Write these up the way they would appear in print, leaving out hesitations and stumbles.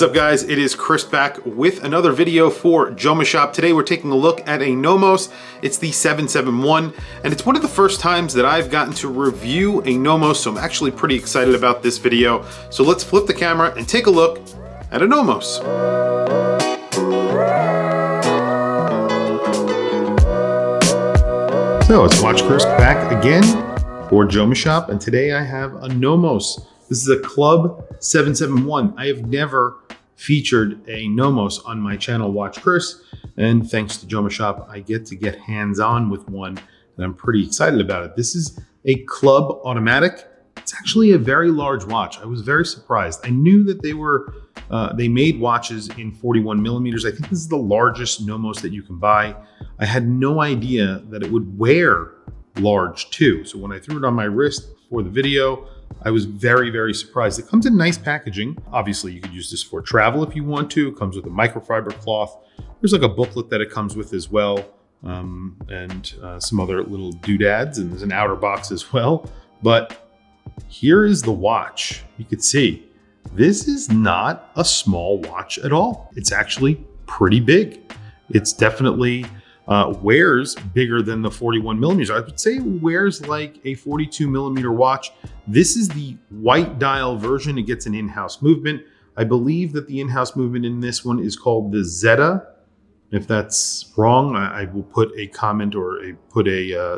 What's up guys, it is Chris back with another video for Jomashop. Today we're taking a look at a Nomos. It's the 771 and it's one of the first times that I've gotten to review a Nomos, so I'm actually pretty excited about this video. So let's flip the camera and take a look at a Nomos. So it's Watch Chris back again for Jomashop, and today I have a Nomos. This is a Club 771. I have never featured a Nomos on my channel, Watch Chris, and thanks to Jomashop, I get to get hands-on with one, and I'm pretty excited about it. This is a Club automatic. It's actually a very large watch. I was very surprised. I knew that they made watches in 41 millimeters. I think this is the largest Nomos that you can buy. I had no idea that it would wear large too. So when I threw it on my wrist for the video, I was very, very surprised. It comes in nice packaging. Obviously, you could use this for travel if you want to. It comes with a microfiber cloth. There's like a booklet that it comes with as well, and some other little doodads, and there's an outer box as well. But here is the watch. You can see this is not a small watch at all. It's actually pretty big. It's definitely wears bigger than the 41 millimeters. I would say it wears like a 42 millimeter watch. This is the white dial version. It gets an in-house movement. I believe that the in-house movement in this one is called the Zeta. If that's wrong, I will put a comment or put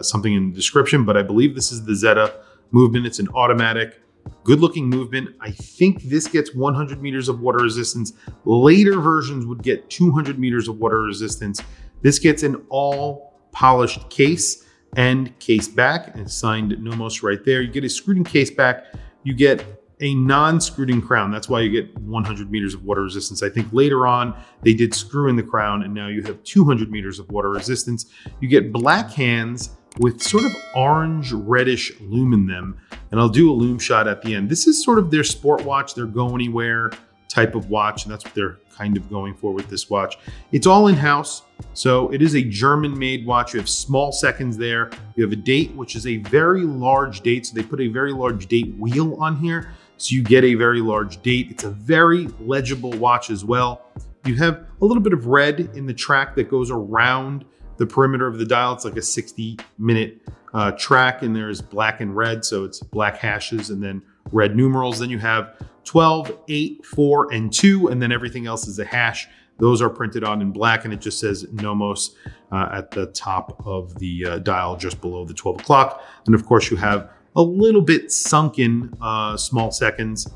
something in the description, but I believe this is the Zeta movement. It's an automatic, good looking movement. I think this gets 100 meters of water resistance. Later versions would get 200 meters of water resistance. This gets an all polished case and case back, and signed Nomos right there. You get a screwed in case back. You get a non-screwed in crown. That's why you get 100 meters of water resistance. I think later on they did screw in the crown, and now you have 200 meters of water resistance. You get black hands with sort of orange reddish lume in them, and I'll do a lume shot at the end. This is sort of their sport watch, their go anywhere type of watch, and that's what they're kind of going for with this watch. It's all in-house, so it is a German made watch. You have small seconds there. You have a date, which is a very large date, so they put a very large date wheel on here, so you get a very large date. It's a very legible watch as well. You have a little bit of red in the track that goes around the perimeter of the dial. It's like a 60-minute track, and there's black and red, so it's black hashes and then red numerals. Then you have 12, 8, 4, and 2, and then everything else is a hash. Those are printed on in black, and it just says Nomos at the top of the dial just below the 12 o'clock. And of course you have a little bit sunken small seconds,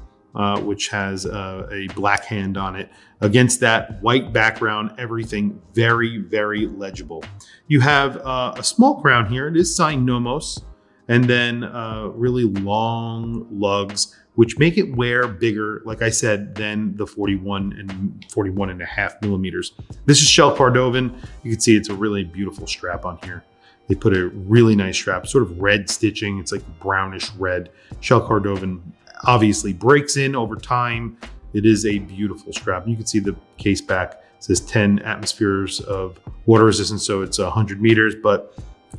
which has a black hand on it. Against that white background, everything very, very legible. You have a small crown here. It is signed Nomos, and then really long lugs, which make it wear bigger, like I said, than the 41 and 41 and a half millimeters. This is shell Cordovan. You can see it's a really beautiful strap on here. They put a really nice strap, sort of red stitching. It's like brownish red. Shell Cordovan obviously breaks in over time. It is a beautiful strap. And you can see the case back. It says 10 atmospheres of water resistance, so it's 100 meters, but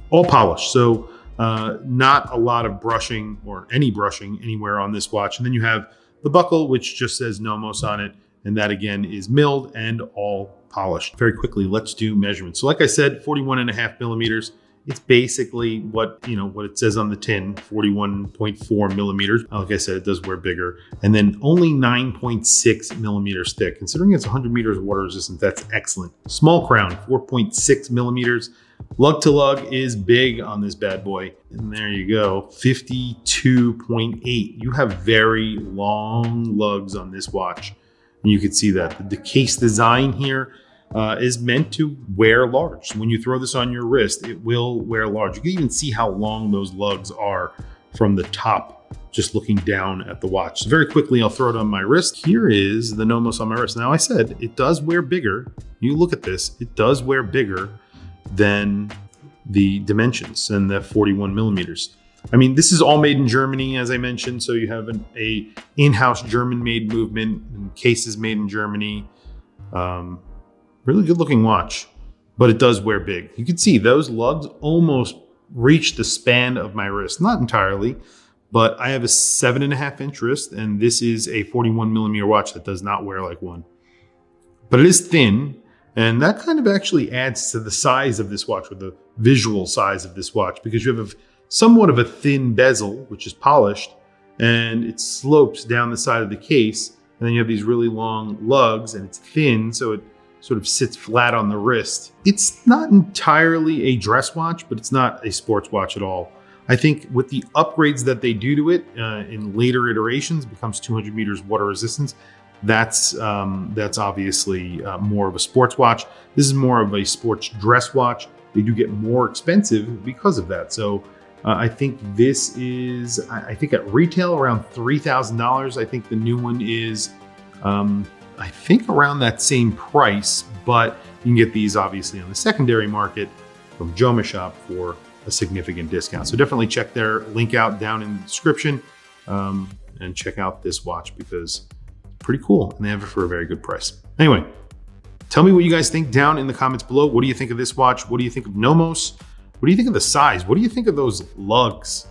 all polished. So not a lot of brushing or any brushing anywhere on this watch. And then you have the buckle, which just says Nomos on it. And that again is milled and all polished. Very quickly, let's do measurements. So like I said, 41 and a half millimeters. It's basically what it says on the tin, 41.4 millimeters. Like I said, it does wear bigger. And then only 9.6 millimeters thick. Considering it's 100 meters of water resistance, that's excellent. Small crown, 4.6 millimeters. Lug to lug is big on this bad boy. And there you go, 52.8. You have very long lugs on this watch. And you can see that. The case design here is meant to wear large. So when you throw this on your wrist, it will wear large. You can even see how long those lugs are from the top, just looking down at the watch. So very quickly, I'll throw it on my wrist. Here is the Nomos on my wrist. Now I said it does wear bigger. You look at this, it does wear bigger than the dimensions and the 41 millimeters. I mean, this is all made in Germany, as I mentioned. So you have a in-house German made movement, and cases made in Germany. Really good looking watch, but it does wear big. You can see those lugs almost reach the span of my wrist. Not entirely, but I have a 7.5-inch wrist, and this is a 41mm watch that does not wear like one. But it is thin, and that kind of actually adds to the size of this watch, or the visual size of this watch, because you have somewhat of a thin bezel, which is polished, and it slopes down the side of the case. And then you have these really long lugs, and it's thin, so it sort of sits flat on the wrist. It's not entirely a dress watch, but it's not a sports watch at all. I think with the upgrades that they do to it in later iterations, it becomes 200 meters water resistance. That's obviously more of a sports watch. This is more of a sports dress watch. They do get more expensive because of that. So I think this is, I think at retail around $3,000. I think the new one is, I think around that same price, but you can get these obviously on the secondary market from Jomashop for a significant discount. So definitely check their link out down in the description and check out this watch because it's pretty cool and they have it for a very good price. Anyway, tell me what you guys think down in the comments below. What do you think of this watch? What do you think of Nomos? What do you think of the size? What do you think of those lugs?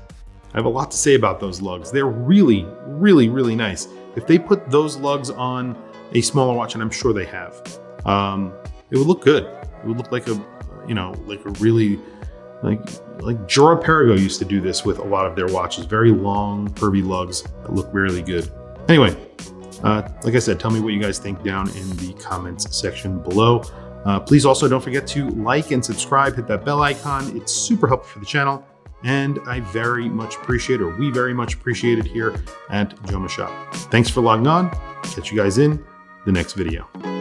I have a lot to say about those lugs. They're really, really, really nice. If they put those lugs on a smaller watch, and I'm sure they have, it would look good. It would look like a, you know, like a really, like Jura Perigo used to do this with a lot of their watches. Very long, curvy lugs that look really good. Anyway, like I said, tell me what you guys think down in the comments section below. Please also don't forget to like and subscribe, hit that bell icon. It's super helpful for the channel, and I very much appreciate it, or we very much appreciate it here at Jomashop. Thanks for logging on. Catch you guys in the next video.